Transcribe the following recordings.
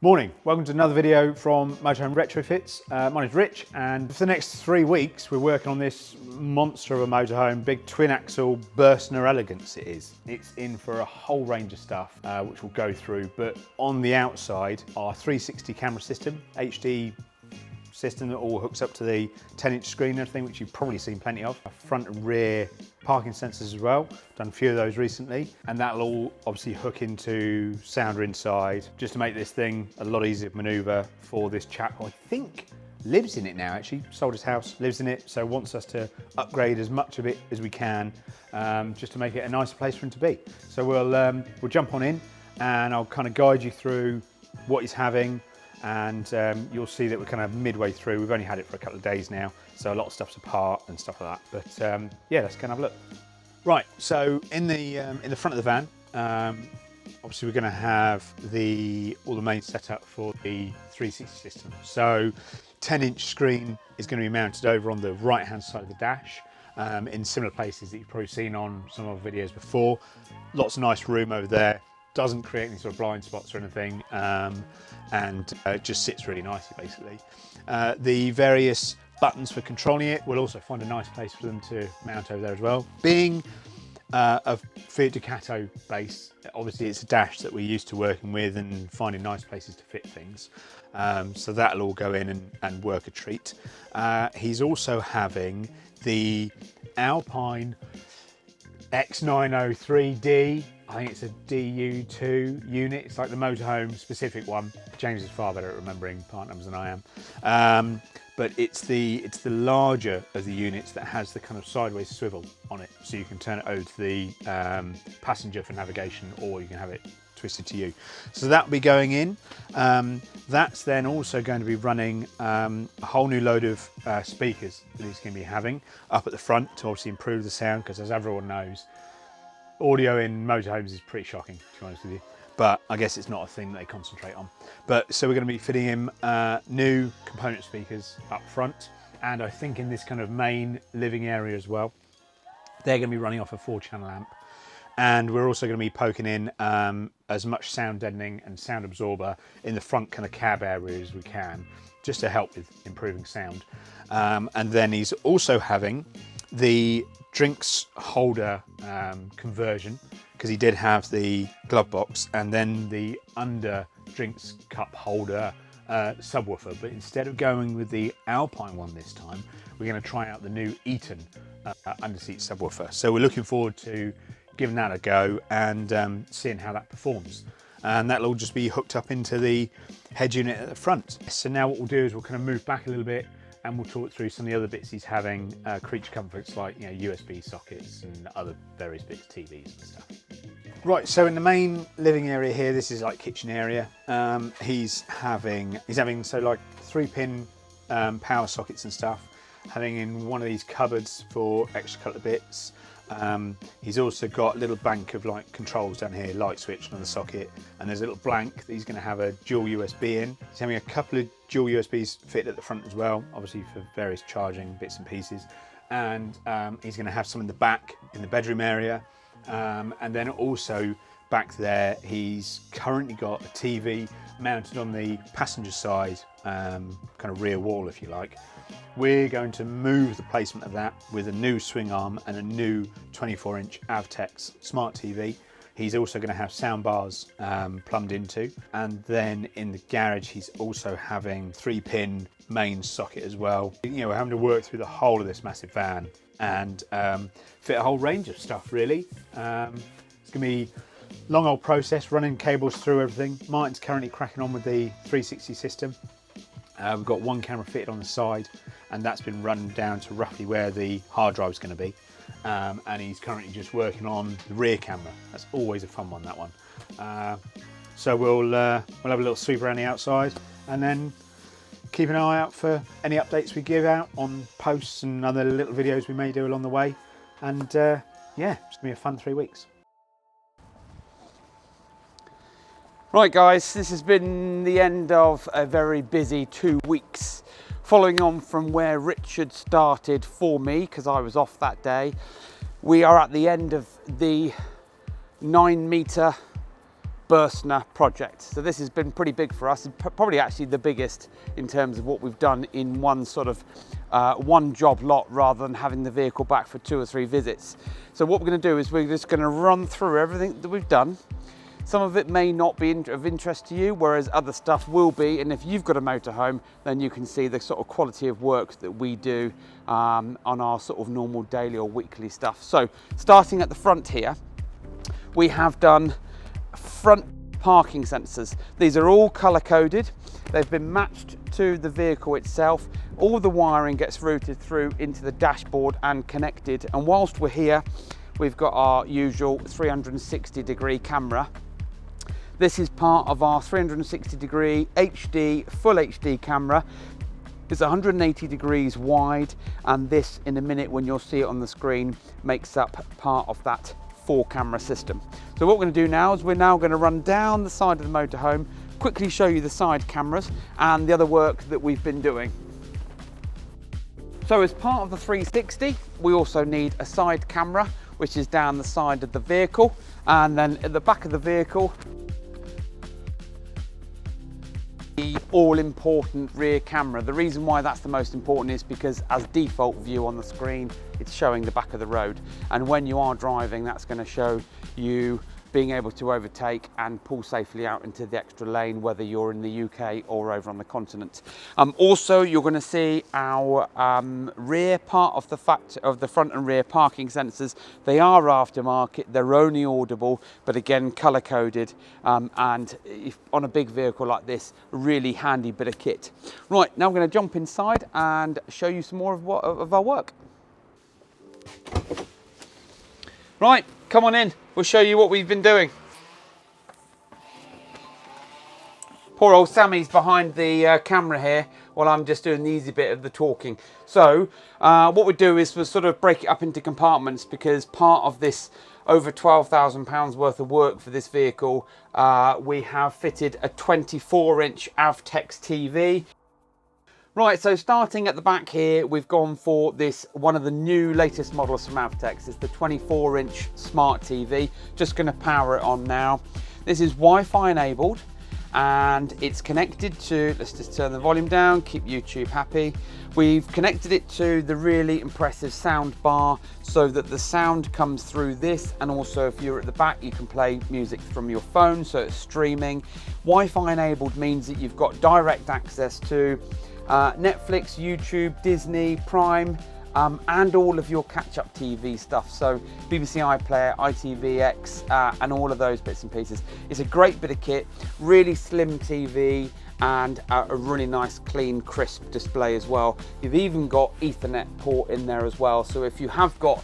Morning, welcome to another video from Motorhome Retrofits. My name's Rich, and for the next 3 weeks we're working on this monster of a motorhome, big twin axle Burstner Elegance it is. It's in for a whole range of stuff which we'll go through, but on the outside our 360 camera system, HD system that all hooks up to the 10-inch screen and everything, which you've probably seen plenty of. Front and rear parking sensors as well, done a few of those recently, and that'll all obviously hook into sounder inside, just to make this thing a lot easier to manoeuvre for this chap who I think lives in it now, actually sold his house, lives in it, so wants us to upgrade as much of it as we can, just to make it a nicer place for him to be. So we'll jump on in and I'll kind of guide you through what he's having, and you'll see that we're kind of midway through. We've only had it for a couple of days now, so a lot of stuff's apart and stuff like that, but yeah, let's go and have a look. Right, so in the front of the van, obviously we're going to have all the main setup for the 360 system. So 10-inch screen is going to be mounted over on the right hand side of the dash, in similar places that you've probably seen on some of our videos before. Lots of nice room over there, doesn't create any sort of blind spots or anything, and it just sits really nicely basically. The various buttons for controlling it, we'll also find a nice place for them to mount over there as well. Being a Fiat Ducato base, obviously it's a dash that we're used to working with and finding nice places to fit things, so that'll all go in and work a treat. He's also having the Alpine X903D, I think it's a DU2 unit. It's like the motorhome specific one. James is far better at remembering part numbers than I am. But it's the larger of the units that has the kind of sideways swivel on it. So you can turn it over to the passenger for navigation, or you can have it twisted to you. So that'll be going in. That's then also going to be running a whole new load of speakers that he's going to be having up at the front to obviously improve the sound, because as everyone knows, audio in motorhomes is pretty shocking, to be honest with you. But I guess it's not a thing that they concentrate on. But so we're going to be fitting him new component speakers up front, and I think in this kind of main living area as well. They're going to be running off a 4-channel amp, and we're also going to be poking in as much sound deadening and sound absorber in the front kind of cab area as we can, just to help with improving sound. And then he's also having the drinks holder conversion, because he did have the glove box and then the under drinks cup holder subwoofer, but instead of going with the Alpine one this time, we're going to try out the new Eaton underseat subwoofer. So we're looking forward to giving that a go and seeing how that performs, and that'll all just be hooked up into the head unit at the front. So now what we'll do is we'll kind of move back a little bit and we'll talk through some of the other bits he's having, creature comforts like USB sockets and other various bits, TVs and stuff. Right, so in the main living area here, this is like kitchen area. He's having so like 3-pin power sockets and stuff, having in one of these cupboards for extra couple of bits. He's also got a little bank of like controls down here, light switch, another socket, and there's a little blank that he's going to have a dual USB in. He's having a couple of dual USBs fitted at the front as well, obviously for various charging bits and pieces, and he's going to have some in the back in the bedroom area, and then also back there he's currently got a TV mounted on the passenger side, kind of rear wall if you like. We're going to move the placement of that with a new swing arm and a new 24-inch Avtex smart TV. He's also going to have soundbars plumbed into, and then in the garage he's also having 3-pin main socket as well. You know, we're having to work through the whole of this massive van and fit a whole range of stuff really. It's going to be a long old process running cables through everything. Martin's currently cracking on with the 360 system. We've got one camera fitted on the side, and that's been run down to roughly where the hard drive is going to be. And he's currently just working on the rear camera. That's always a fun one, that one. So we'll have a little sweep around the outside, and then keep an eye out for any updates we give out on posts and other little videos we may do along the way. And yeah, it's going to be a fun 3 weeks. Right guys, this has been the end of a very busy 2 weeks. Following on from where Richard started for me, because I was off that day, we are at the end of the 9 metre Burstner project. So this has been pretty big for us, and probably actually the biggest in terms of what we've done in one sort of one job lot, rather than having the vehicle back for 2 or 3 visits. So what we're going to do is we're just going to run through everything that we've done. Some of it may not be of interest to you, whereas other stuff will be. And if you've got a motorhome, then you can see the sort of quality of work that we do on our sort of normal daily or weekly stuff. So starting at the front here, we have done front parking sensors. These are all color coded. They've been matched to the vehicle itself. All the wiring gets routed through into the dashboard and connected. And whilst we're here, we've got our usual 360-degree camera. This is part of our 360-degree HD, full HD camera. It's 180 degrees wide, and this, in a minute when you'll see it on the screen, makes up part of that 4-camera system. So what we're going to do now is we're now going to run down the side of the motorhome, quickly show you the side cameras and the other work that we've been doing. So as part of the 360, we also need a side camera, which is down the side of the vehicle, and then at the back of the vehicle, the all-important rear camera. The reason why that's the most important is because as default view on the screen, it's showing the back of the road. And when you are driving, that's going to show you being able to overtake and pull safely out into the extra lane, whether you're in the UK or over on the continent. Also, you're going to see our rear part of the front and rear parking sensors. They are aftermarket, they're only audible, but again, color coded, and if on a big vehicle like this, really handy bit of kit. Right, now we're going to jump inside and show you some more of our work. Right, come on in. We'll show you what we've been doing. Poor old Sammy's behind the camera here while I'm just doing the easy bit of the talking. So what we do is we'll sort of break it up into compartments, because part of this over £12,000 worth of work for this vehicle, we have fitted a 24-inch Avtex TV. Right, so starting at the back here, we've gone for this, one of the new latest models from Avtex. It's the 24-inch smart TV. Just going to power it on now. This is Wi-Fi enabled, and it's connected to, let's just turn the volume down, keep YouTube happy. We've connected it to the really impressive sound bar so that the sound comes through this, and also if you're at the back, you can play music from your phone, so it's streaming. Wi-Fi enabled means that you've got direct access to Netflix, YouTube, Disney, Prime, and all of your catch-up TV stuff. So BBC iPlayer, ITVX, and all of those bits and pieces. It's a great bit of kit, really slim TV, and a really nice, clean, crisp display as well. You've even got Ethernet port in there as well. So if you have got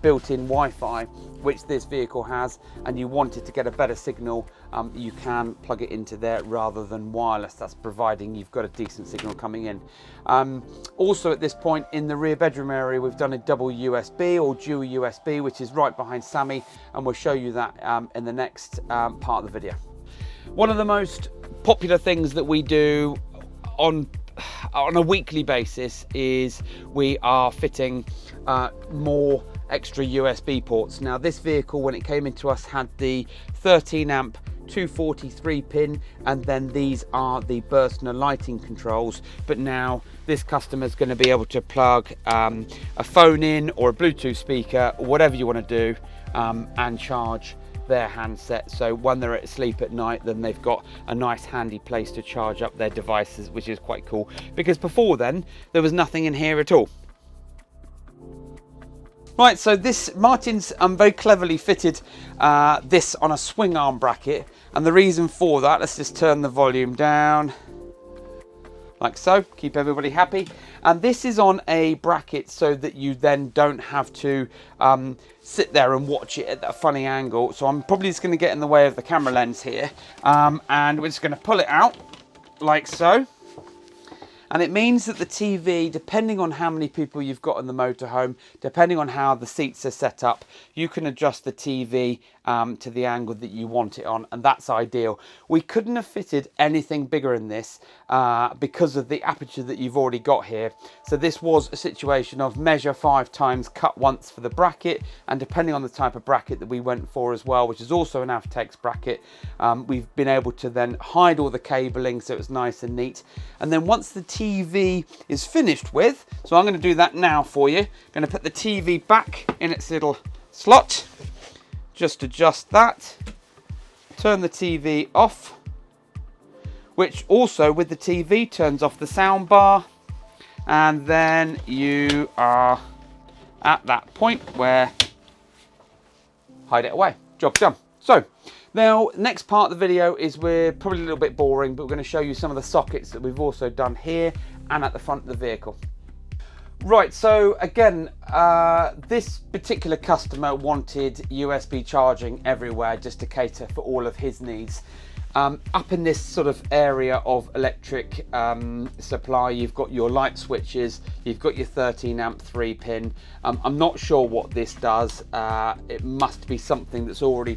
built-in Wi-Fi, which this vehicle has, and you wanted to get a better signal, you can plug it into there rather than wireless. That's providing you've got a decent signal coming in. Also at this point in the rear bedroom area, we've done a double USB or dual USB, which is right behind Sammy, and we'll show you that in the next part of the video. One of the most popular things that we do on a weekly basis is we are fitting more extra USB ports. Now this vehicle, when it came into us, had the 13 amp 243 pin, and then these are the Burstner lighting controls, but now this customer is going to be able to plug a phone in or a Bluetooth speaker, or whatever you want to do, and charge their handset. So when they're asleep at night, then they've got a nice handy place to charge up their devices, which is quite cool, because before then there was nothing in here at all. Right, so this, Martin's very cleverly fitted this on a swing arm bracket, and the reason for that, let's just turn the volume down like so, keep everybody happy. And this is on a bracket so that you then don't have to sit there and watch it at that funny angle. So I'm probably just going to get in the way of the camera lens here, and we're just going to pull it out like so. And it means that the TV, depending on how many people you've got in the motorhome, depending on how the seats are set up, you can adjust the TV to the angle that you want it on, and that's ideal. We couldn't have fitted anything bigger in this because of the aperture that you've already got here. So this was a situation of measure 5 times, cut once for the bracket, and depending on the type of bracket that we went for as well, which is also an Avtex bracket, we've been able to then hide all the cabling so it's nice and neat. And then once the TV is finished with, so I'm going to do that now for you, I'm going to put the TV back in its little slot, just adjust that, turn the TV off, which also with the TV turns off the sound bar, and then you are at that point where hide it away. Job done. So now next part of the video is we're probably a little bit boring, but we're going to show you some of the sockets that we've also done here and at the front of the vehicle. Right, so again, this particular customer wanted USB charging everywhere just to cater for all of his needs. Up in this sort of area of electric supply, you've got your light switches, you've got your 13 amp 3-pin. I'm not sure what this does. It must be something that's already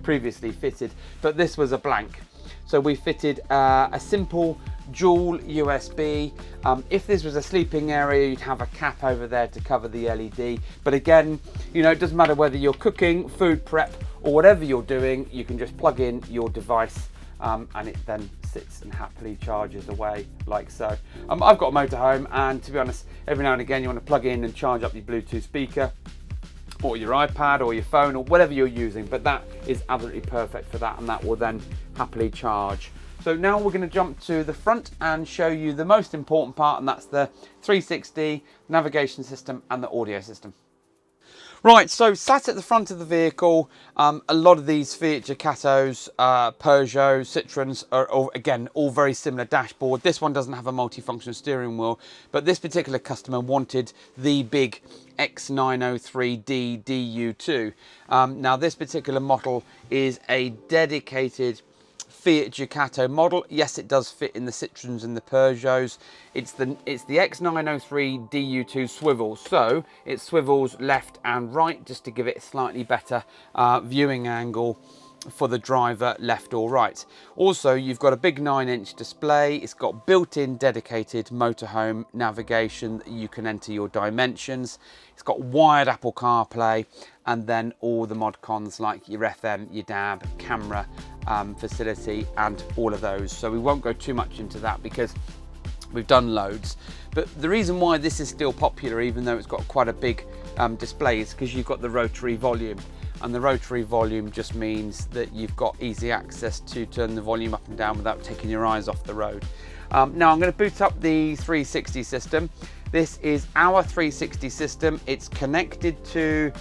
previously fitted, but this was a blank. So we fitted a simple dual USB. If this was a sleeping area, you'd have a cap over there to cover the LED. But again, you know, it doesn't matter whether you're cooking, food prep, or whatever you're doing, you can just plug in your device and it then sits and happily charges away like so. I've got a motorhome, and to be honest, every now and again you want to plug in and charge up your Bluetooth speaker or your iPad or your phone or whatever you're using, but that is absolutely perfect for that, and that will then happily charge. So now we're going to jump to the front and show you the most important part, and that's the 360 navigation system and the audio system. Right, so sat at the front of the vehicle, a lot of these Fiat Ducatos, Peugeot, Citroens are again all very similar dashboard. This one doesn't have a multifunction steering wheel, but this particular customer wanted the big X903D DU2. Now this particular model is a dedicated Fiat Ducato model. Yes, it does fit in the Citroens and the Peugeots. It's the X903 DU2 swivel, so it swivels left and right just to give it a slightly better viewing angle for the driver, left or right. Also, you've got a big 9-inch display. It's got built-in dedicated motorhome navigation that you can enter your dimensions. It's got wired Apple CarPlay, and then all the mod cons like your FM, your DAB, camera facility, and all of those. So we won't go too much into that because we've done loads. But the reason why this is still popular, even though it's got quite a big display, is because you've got the rotary volume. And the rotary volume just means that you've got easy access to turn the volume up and down without taking your eyes off the road. Now I'm going to boot up the 360 system. This is our 360 system. It's connected to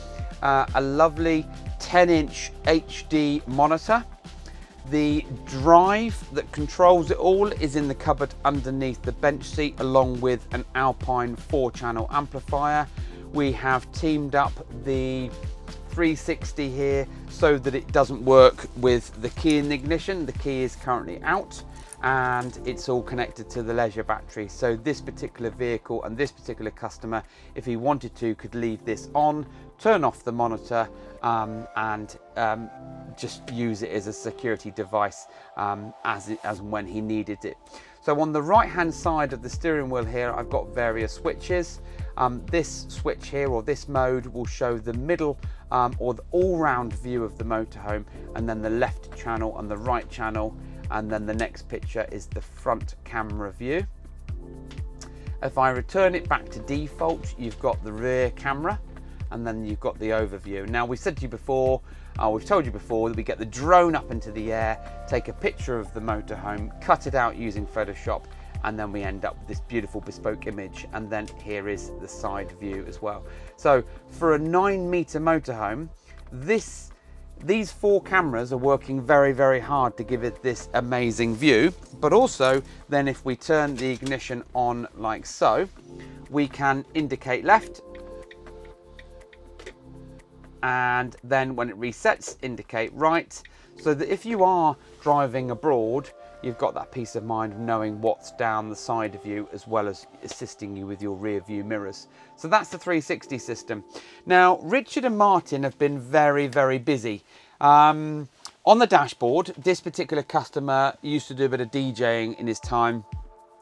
a lovely 10-inch HD monitor. The drive that controls it all is in the cupboard underneath the bench seat, along with an Alpine 4-channel amplifier. We have teamed up the 360 here so that it doesn't work with the key in the ignition. The key is currently out, and it's all connected to the leisure battery. So this particular vehicle and this particular customer, if he wanted to, could leave this on, turn off the monitor, and just use it as a security device as and when he needed it. So on the right hand side of the steering wheel here, I've got various switches. This switch here, or this mode, will show the middle or the all-round view of the motorhome, and then the left channel and the right channel, and then the next picture is the front camera view. If I return it back to default, you've got the rear camera, and then you've got the overview. Now, we said to you before, we've told you before, that we get the drone up into the air, take a picture of the motorhome, cut it out using Photoshop, and then we end up with this beautiful bespoke image. And then here is the side view as well. So for a 9-meter motorhome, these 4 cameras are working very, very hard to give it this amazing view. But also, then if we turn the ignition on like so, we can indicate left, and then when it resets, indicate right, so that if you are driving abroad, you've got that peace of mind of knowing what's down the side of you, as well as assisting you with your rear view mirrors. So that's the 360 system. Now, Richard and Martin have been very, very busy. On the dashboard, this particular customer used to do a bit of DJing in his time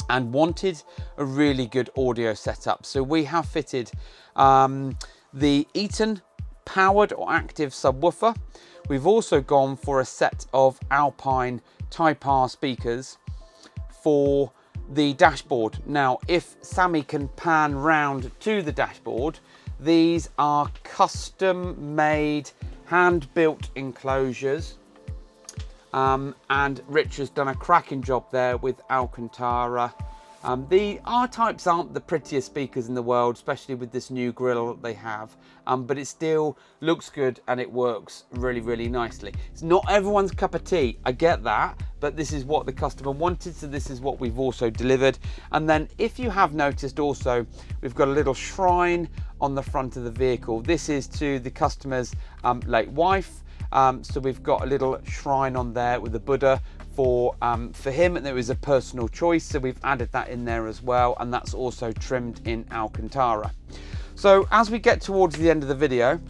and wanted a really good audio setup. So we have fitted the Eaton powered or active subwoofer. We've also gone for a set of Alpine Type R speakers for the dashboard. Now, if Sammy can pan round to the dashboard, these are custom made, hand built enclosures. And Rich has done a cracking job there with Alcantara. The R-Types aren't the prettiest speakers in the world, especially with this new grille that they have, but it still looks good and it works really, really nicely. It's not everyone's cup of tea, I get that, but this is what the customer wanted, so this is what we've also delivered. And then if you have noticed also, we've got a little shrine on the front of the vehicle. This is to the customer's late wife. So we've got a little shrine on there with the Buddha for him, and it was a personal choice, so we've added that in there as well, and that's also trimmed in Alcantara. So as we get towards the end of the video,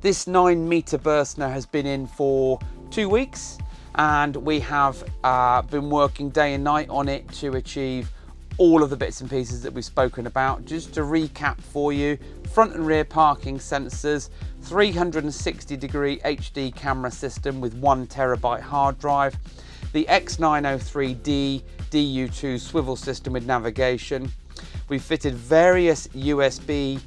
this 9-meter Burstner has been in for 2 weeks, and we have been working day and night on it to achieve all of the bits and pieces that we've spoken about. Just to recap for you, front and rear parking sensors, 360-degree HD camera system with 1 terabyte hard drive, the X903D DU2 swivel system with navigation. We've fitted various USB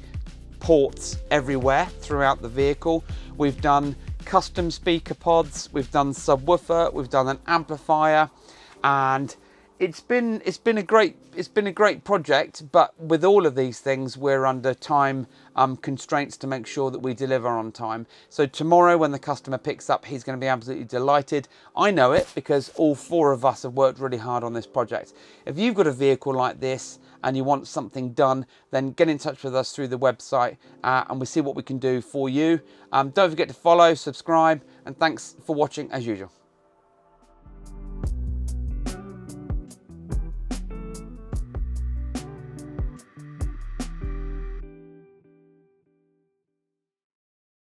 ports everywhere throughout the vehicle. We've done custom speaker pods, we've done subwoofer, we've done an amplifier, and it's been a great project, but with all of these things, we're under time constraints to make sure that we deliver on time. So tomorrow when the customer picks up, he's going to be absolutely delighted. I know it because all 4 of us have worked really hard on this project. If you've got a vehicle like this and you want something done, then get in touch with us through the website and we'll see what we can do for you. Don't forget to follow, subscribe, and thanks for watching as usual.